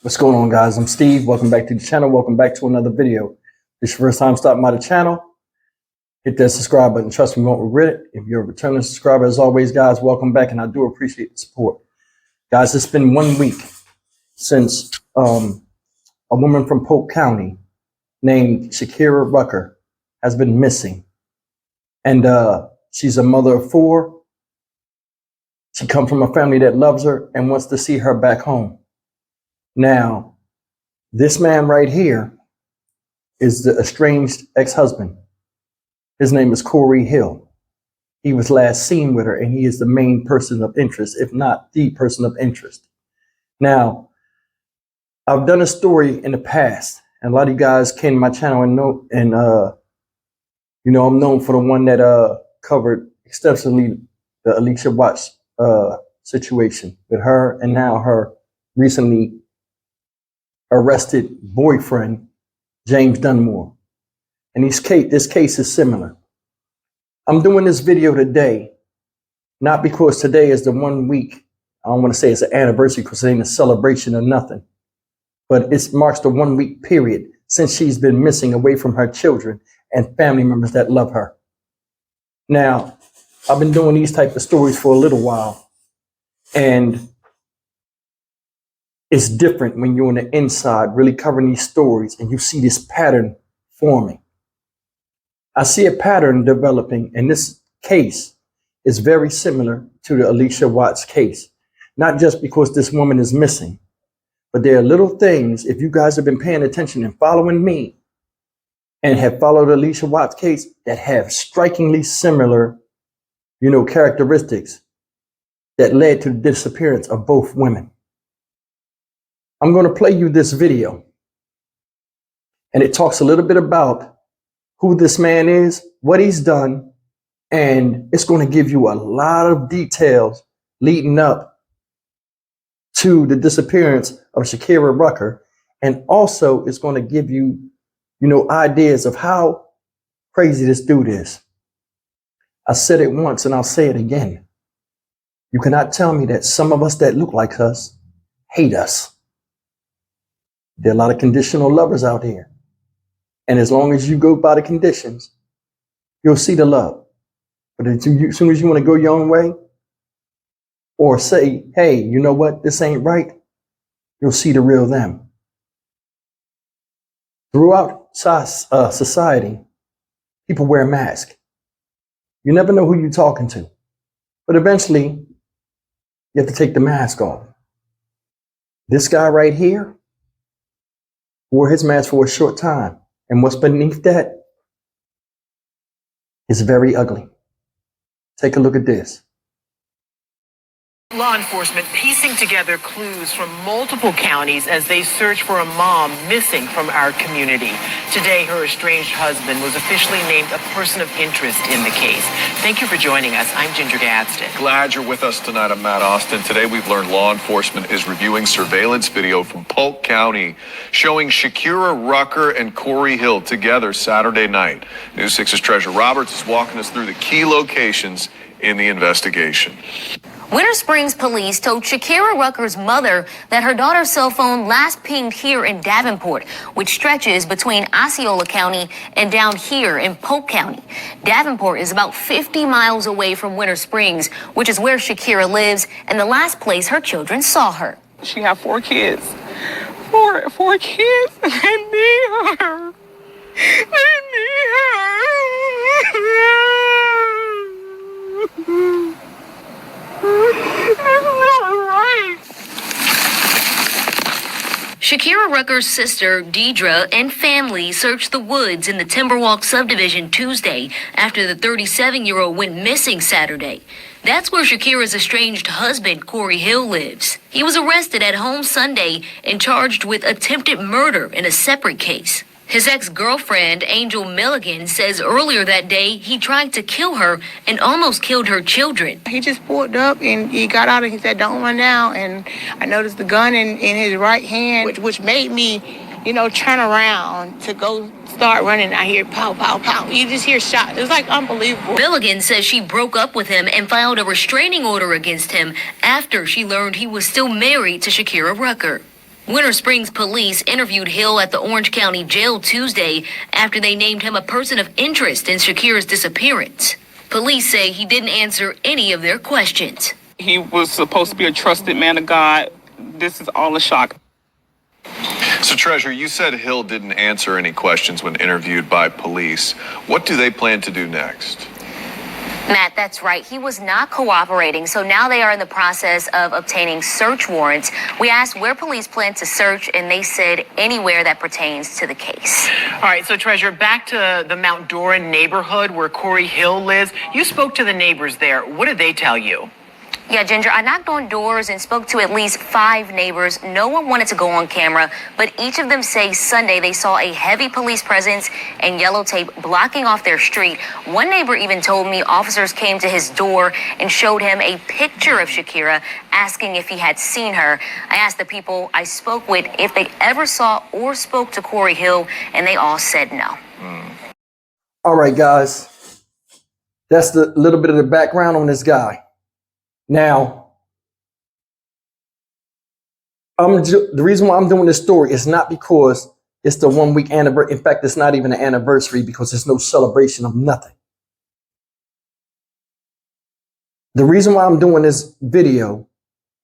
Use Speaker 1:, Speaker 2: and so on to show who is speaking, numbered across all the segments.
Speaker 1: What's going on, guys? I'm Steve. Welcome back to the channel. Welcome back to another video. If it's your first time stopping by the channel, hit that subscribe button. Trust me, you won't regret it. If you're a returning subscriber, as always, guys, welcome back, and I do appreciate the support. Guys, it's been 1 week since a woman from Polk County named Shakeira Rucker has been missing. And she's a mother of 4. She comes from a family that loves her and wants to see her back home. Now, this man right here is the estranged ex-husband. His name is Corey Hill. He was last seen with her, and he is the main person of interest, if not the person of interest. Now, I've done a story in the past, and a lot of you guys came to my channel and know, and I'm known for the one that covered extensively the Allisha Watts situation with her, and now her recently arrested boyfriend, James Dunmore. And this case is similar. I'm doing this video today, not because today is the 1 week. I don't want to say it's an anniversary because it ain't a celebration or nothing, but it marks the 1 week period since she's been missing away from her children and family members that love her. Now, I've been doing these type of stories for a little while, and it's different when you're on the inside really covering these stories and you see this pattern forming. I see a pattern developing, and this case is very similar to the Allisha Watts case. Not just because this woman is missing, but there are little things, if you guys have been paying attention and following me and have followed the Allisha Watts case, that have strikingly similar, characteristics that led to the disappearance of both women. I'm going to play you this video, and it talks a little bit about who this man is, what he's done, and it's going to give you a lot of details leading up to the disappearance of Shakeira Rucker, and also it's going to give you, ideas of how crazy this dude is. I said it once and I'll say it again. You cannot tell me that some of us that look like us hate us. There are a lot of conditional lovers out here. And as long as you go by the conditions, you'll see the love. But as soon as you want to go your own way, or say, hey, you know what, this ain't right, you'll see the real them. Throughout society, people wear masks. You never know who you're talking to. But eventually, you have to take the mask off. This guy right here wore his mask for a short time. And what's beneath that is very ugly. Take a look at this.
Speaker 2: Law enforcement piecing together clues from multiple counties as they search for a mom missing from our community. Today, her estranged husband was officially named a person of interest in the case. Thank you for joining us. I'm Ginger Gadsden.
Speaker 3: Glad you're with us tonight. I'm Matt Austin. Today, we've learned law enforcement is reviewing surveillance video from Polk County showing Shakeira Rucker and Corey Hill together Saturday night. News 6's Treasure Roberts is walking us through the key locations in the investigation.
Speaker 4: Winter Springs police told Shakeira Rucker's mother that her daughter's cell phone last pinged here in Davenport, which stretches between Osceola County and down here in Polk County. Davenport is about 50 miles away from Winter Springs, which is where Shakeira lives and the last place her children saw her.
Speaker 5: She had 4 kids. Four kids, and they need her. They need her.
Speaker 4: Shakeira Rucker's sister, Deidre, and family searched the woods in the Timberwalk subdivision Tuesday after the 37-year-old went missing Saturday. That's where Shakeira's estranged husband, Corey Hill, lives. He was arrested at home Sunday and charged with attempted murder in a separate case. His ex-girlfriend, Angel Milligan, says earlier that day he tried to kill her and almost killed her children.
Speaker 5: He just pulled up and he got out and he said, "Don't run now." And I noticed the gun in his right hand, which made me, turn around to go start running. I hear pow, pow, pow. You just hear shots. It's like unbelievable.
Speaker 4: Milligan says she broke up with him and filed a restraining order against him after she learned he was still married to Shakeira Rucker. Winter Springs police interviewed Hill at the Orange County Jail Tuesday after they named him a person of interest in Shakira's disappearance. Police say he didn't answer any of their questions.
Speaker 6: He was supposed to be a trusted man of God. This is all a shock.
Speaker 3: So, Treasurer, you said Hill didn't answer any questions when interviewed by police. What do they plan to do next?
Speaker 7: Matt, that's right. He was not cooperating, so now they are in the process of obtaining search warrants. We asked where police plan to search, and they said anywhere that pertains to the case.
Speaker 2: All right, so Treasurer, back to the Mount Doran neighborhood where Corey Hill lives. You spoke to the neighbors there. What did they tell you?
Speaker 7: Yeah, Ginger, I knocked on doors and spoke to at least 5 neighbors. No one wanted to go on camera, but each of them say Sunday they saw a heavy police presence and yellow tape blocking off their street. One neighbor even told me officers came to his door and showed him a picture of Shakeira, asking if he had seen her. I asked the people I spoke with if they ever saw or spoke to Corey Hill, and they all said no.
Speaker 1: All right, guys. That's the little bit of the background on this guy. Now, the reason why I'm doing this story is not because it's the 1 week anniversary. In fact, it's not even an anniversary because there's no celebration of nothing. The reason why I'm doing this video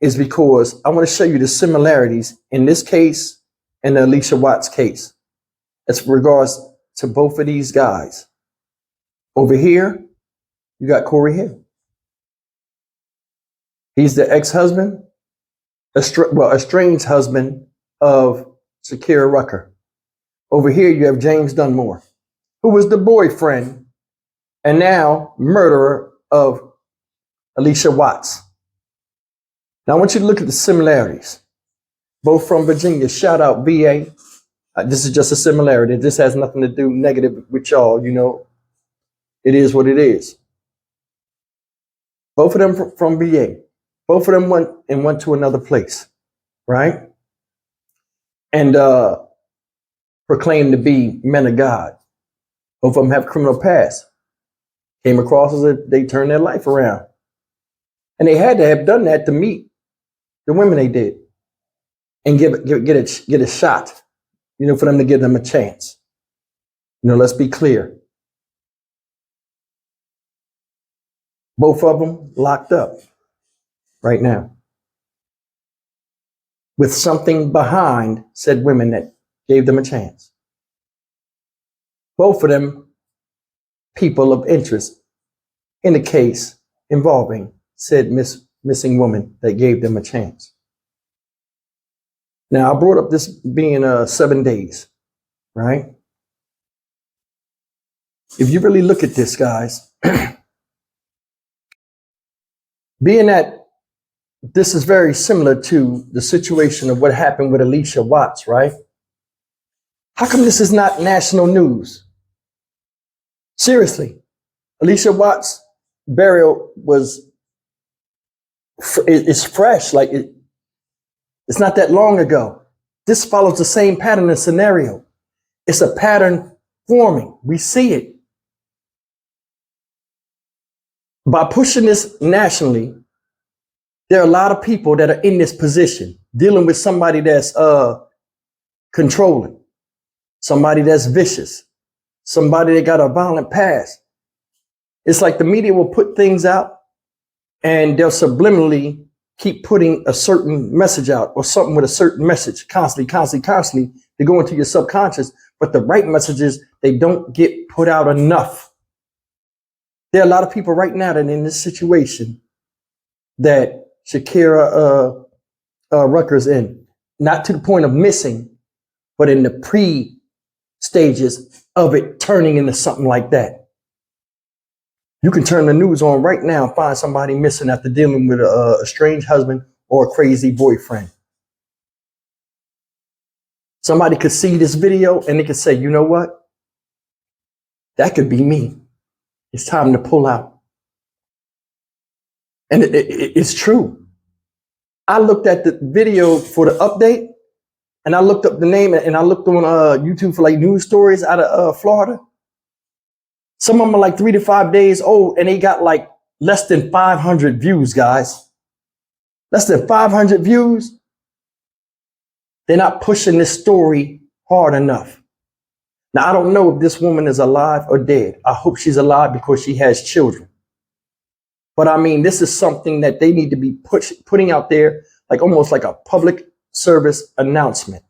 Speaker 1: is because I want to show you the similarities in this case and the Allisha Watts case as regards to both of these guys. Over here, you got Corey Hill. He's the ex-husband, estranged husband of Shakeira Rucker. Over here, you have James Dunmore, who was the boyfriend and now murderer of Allisha Watts. Now, I want you to look at the similarities. Both from Virginia. Shout out VA. This is just a similarity. This has nothing to do negative with y'all. You know, it is what it is. Both of them from VA. Both of them went to another place, right? And proclaimed to be men of God. Both of them have criminal past. Came across as they turned their life around. And they had to have done that to meet the women they did and get a shot, you know, for them to give them a chance. You know, let's be clear. Both of them locked up right now with something behind said women that gave them a chance. Both of them people of interest in the case involving said missing woman that gave them a chance. Now, I brought up this being 7 days, right? If you really look at this, guys, being that this is very similar to the situation of what happened with Allisha Watts, right? How come this is not national news? Seriously, Allisha Watts' burial it's fresh, like it's not that long ago. This follows the same pattern and scenario. It's a pattern forming. We see it. By pushing this nationally, there are a lot of people that are in this position, dealing with somebody that's controlling, somebody that's vicious, somebody that got a violent past. It's like the media will put things out and they'll subliminally keep putting a certain message out or something with a certain message constantly to go into your subconscious. But the right messages, they don't get put out enough. There are a lot of people right now that are in this situation that Shakeira Rucker's in, not to the point of missing, but in the pre-stages of it turning into something like that. You can turn the news on right now and find somebody missing after dealing with a estranged husband or a crazy boyfriend. Somebody could see this video and they could say, you know what? That could be me. It's time to pull out. And it's true. I looked at the video for the update and I looked up the name and I looked on YouTube for like news stories out of Florida. Some of them are like 3 to 5 days old and they got like less than 500 views, guys. Less than 500 views. they're not pushing this story hard enough. Now, I don't know if this woman is alive or dead. I hope she's alive because she has children. But I mean, this is something that they need to be putting out there, like almost like a public service announcement,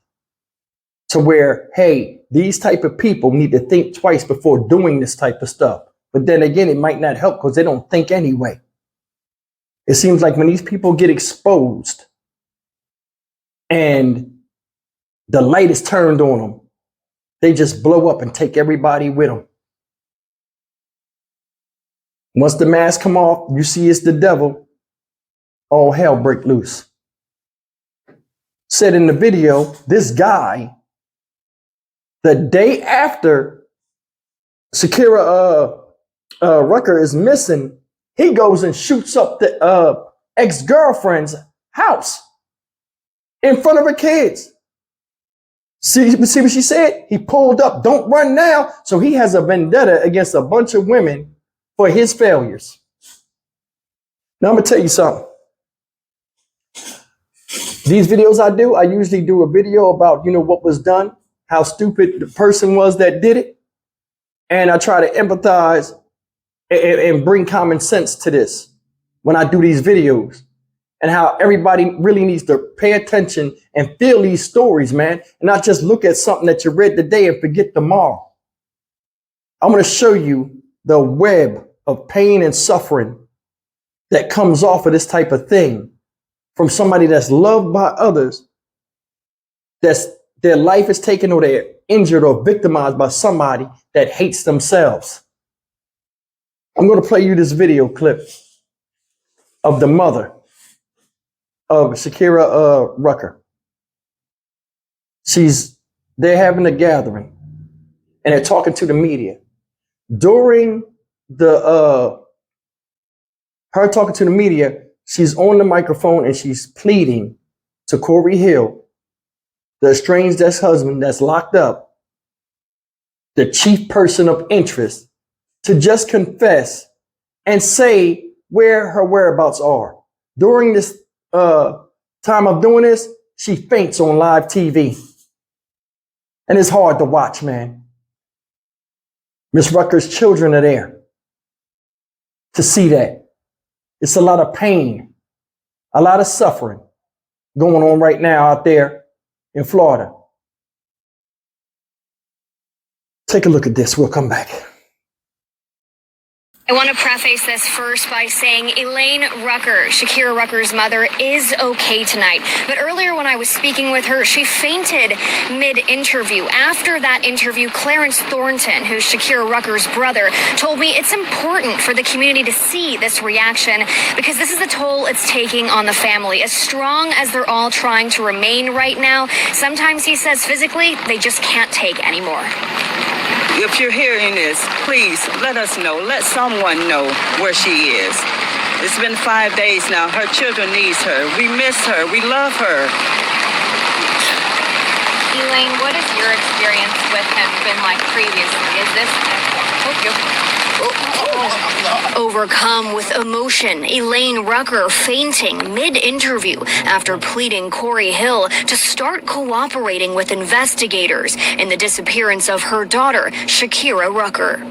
Speaker 1: to where, hey, these type of people need to think twice before doing this type of stuff. But then again, it might not help because they don't think anyway. It seems like when these people get exposed and the light is turned on them, they just blow up and take everybody with them. Once the mask come off, you see it's the devil, all hell break loose. Said in the video, this guy, the day after Shakeira Rucker is missing, he goes and shoots up the ex-girlfriend's house in front of her kids. See what she said? He pulled up, don't run now. So he has a vendetta against a bunch of women for his failures. Now I'm gonna tell you something. These videos I usually do a video about, what was done, how stupid the person was that did it. And I try to empathize and bring common sense to this when I do these videos, and how everybody really needs to pay attention and feel these stories, man, and not just look at something that you read today and forget tomorrow. I'm going to show you the web of pain and suffering that comes off of this type of thing from somebody that's loved by others, that's their life is taken or they're injured or victimized by somebody that hates themselves. I'm going to play you this video clip of the mother of Shakeira Rucker. They're having a gathering and they're talking to the media. During her talking to the media, she's on the microphone and she's pleading to Corey Hill, the estranged ex-husband that's locked up, the chief person of interest, to just confess and say where her whereabouts are. During this time of doing this, she faints on live TV. And it's hard to watch, man. Miss Rucker's children are there to see that. It's a lot of pain, a lot of suffering going on right now out there in Florida. Take a look at this. We'll come back.
Speaker 8: I want to preface this first by saying Elaine Rucker, Shakeira Rucker's mother, is okay tonight. But earlier when I was speaking with her, she fainted mid-interview. After that interview, Clarence Thornton, who's Shakeira Rucker's brother, told me it's important for the community to see this reaction because this is the toll it's taking on the family. As strong as they're all trying to remain right now, sometimes he says physically they just can't take anymore.
Speaker 9: If you're hearing this, please let us know. Let someone know where she is. It's been 5 days now. Her children need her. We miss her. We love her.
Speaker 8: Elaine, what has your experience with him been like previously? Is this...
Speaker 4: Overcome with emotion, Elaine Rucker fainting mid-interview after pleading Corey Hill to start cooperating with investigators in the disappearance of her daughter, Shakeira Rucker.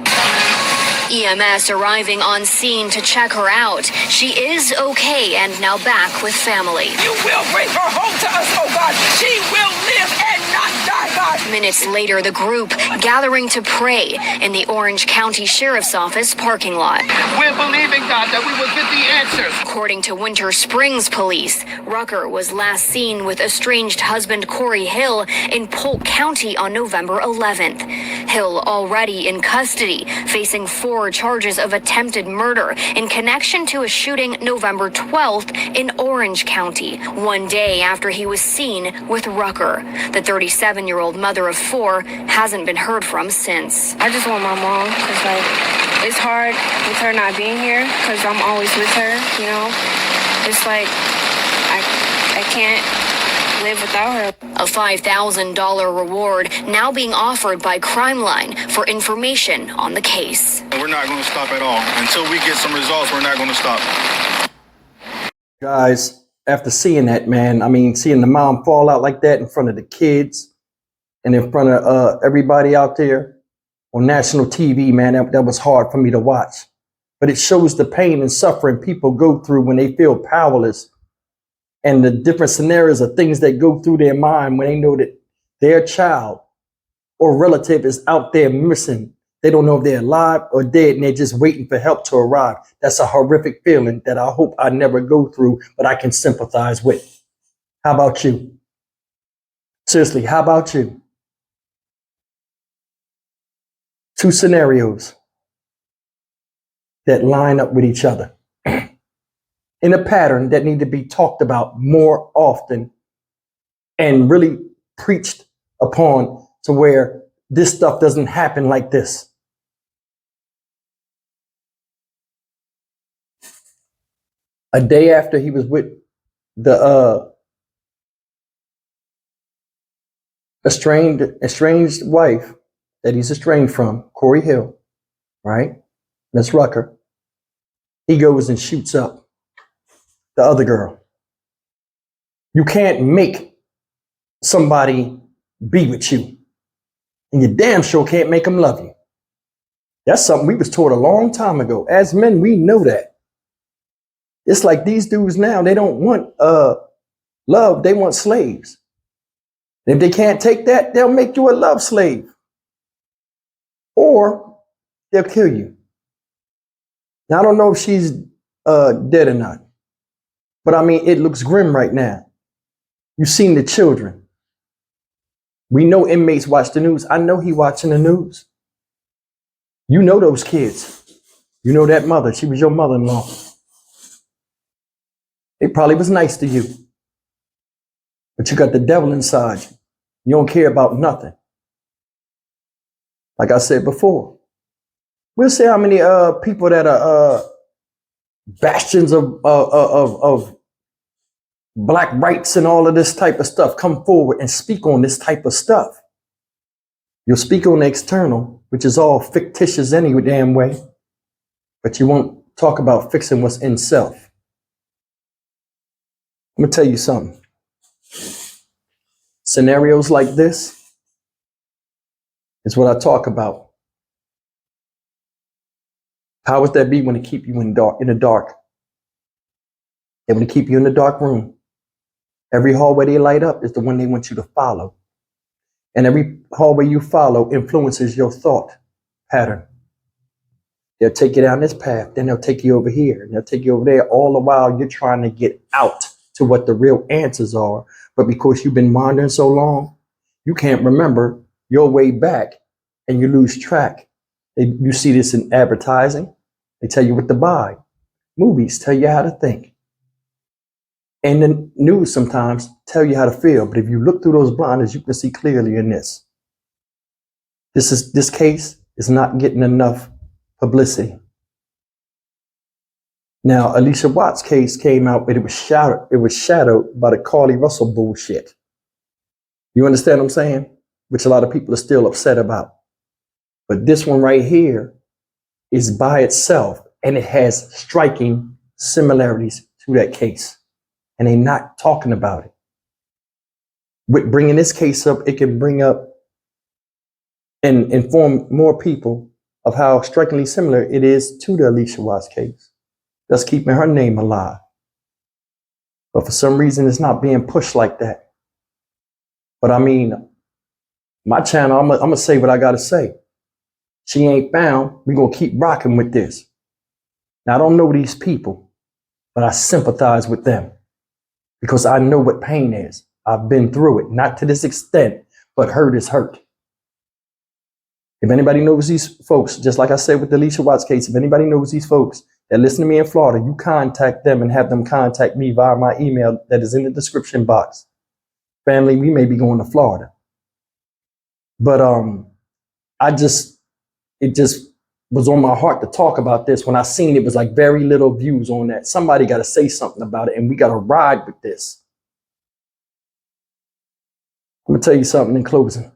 Speaker 4: EMS arriving on scene to check her out. She is okay and now back with family.
Speaker 9: You will bring her home to us, oh God. She will live and not die, God.
Speaker 4: Minutes later, the group gathering to pray in the Orange County Sheriff's Office parking lot.
Speaker 9: We're believing, God, that we will get the answers.
Speaker 4: According to Winter Springs Police, Rucker was last seen with estranged husband Corey Hill in Polk County on November 11th. Hill already in custody, facing 4 charges of attempted murder in connection to a shooting November 12th in Orange County, one day after he was seen with Rucker. The 37-year-old mother of 4 hasn't been heard from since.
Speaker 10: I just want my mom because, it's hard with her not being here because I'm always with her, It's like I can't live without her.
Speaker 4: A $5,000 reward now being offered by Crimeline for information on the case.
Speaker 11: We're not going to stop at all. Until we get some results, we're not going to stop.
Speaker 1: Guys, after seeing that, man, I mean, seeing the mom fall out like that in front of the kids and in front of everybody out there on national TV, man, that was hard for me to watch. But it shows the pain and suffering people go through when they feel powerless, and the different scenarios of things that go through their mind when they know that their child or relative is out there missing. They don't know if they're alive or dead, and they're just waiting for help to arrive. That's a horrific feeling that I hope I never go through, but I can sympathize with. How about you? Seriously, how about you? Two scenarios that line up with each other in a pattern that need to be talked about more often and really preached upon to where this stuff doesn't happen like this. A day after he was with the estranged wife that he's estranged from, Corey Hill, right? Miss Rucker, he goes and shoots up the other girl. You can't make somebody be with you, and you damn sure can't make them love you. That's something we was taught a long time ago. As men, we know that. It's like these dudes now, they don't want love, they want slaves. And if they can't take that, they'll make you a love slave. Or they'll kill you. Now, I don't know if she's dead or not, but I mean, it looks grim right now. You've seen the children. We know inmates watch the news. I know he watching the news. You know those kids. You know that mother. She was your mother-in-law. It probably was nice to you, but you got the devil inside you. You don't care about nothing. Like I said before, we'll see how many people that are bastions of black rights and all of this type of stuff come forward and speak on this type of stuff. You'll speak on the external, which is all fictitious any damn way, but you won't talk about fixing what's in self. I'm gonna tell you something. Scenarios like this is what I talk about. Powers that be want to keep you in the dark. They want to keep you in the dark room. Every hallway they light up is the one they want you to follow. And every hallway you follow influences your thought pattern. They'll take you down this path, then they'll take you over here, and they'll take you over there. All the while you're trying to get out to what the real answers are. But because you've been wandering so long, you can't remember your way back and you lose track. You see this in advertising. They tell you what to buy. Movies tell you how to think. And the news sometimes tell you how to feel. But if you look through those blinders, you can see clearly in this. This case is not getting enough publicity. Now, Allisha Watts' case came out, but it was shadowed by the Carly Russell bullshit. You understand what I'm saying? Which a lot of people are still upset about. But this one right here is by itself, and it has striking similarities to that case. And they're not talking about it. With bringing this case up, it can bring up and inform more people of how strikingly similar it is to the Allisha Watts case. That's keeping her name alive. But for some reason, it's not being pushed like that. But I mean, my channel, I'm going to say what I got to say. She ain't found. We're going to keep rocking with this. Now, I don't know these people, but I sympathize with them because I know what pain is. I've been through it, not to this extent, but hurt is hurt. If anybody knows these folks, just like I said with the Allisha Watts case, if anybody knows these folks that listen to me in Florida, you contact them and have them contact me via my email that is in the description box. Family, we may be going to Florida. But it just was on my heart to talk about this. When I seen it was like very little views on that. Somebody got to say something about it, and we got to ride with this. I'm going to tell you something in closing.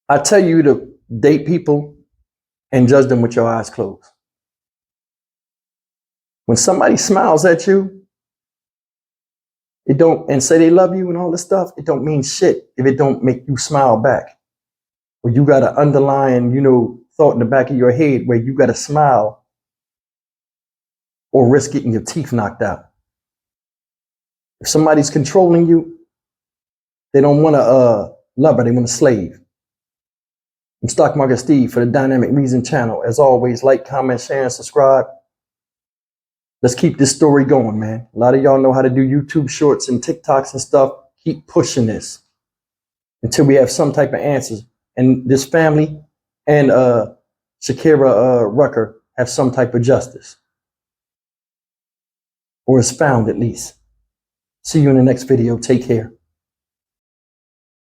Speaker 1: I tell you to date people and judge them with your eyes closed. When somebody smiles at you, it don't, and say they love you and all this stuff, it don't mean shit if it don't make you smile back. Or you got an underlying, thought in the back of your head where you got to smile or risk getting your teeth knocked out. If somebody's controlling you, they don't want a lover, they want a slave. I'm Stock Market Steve for the Dynamic Reason channel. As always, like, comment, share, and subscribe. Let's keep this story going, man. A lot of y'all know how to do YouTube shorts and TikToks and stuff. Keep pushing this until we have some type of answers. And this family and Shakeira Rucker have some type of justice. Or is found at least. See you in the next video. Take care.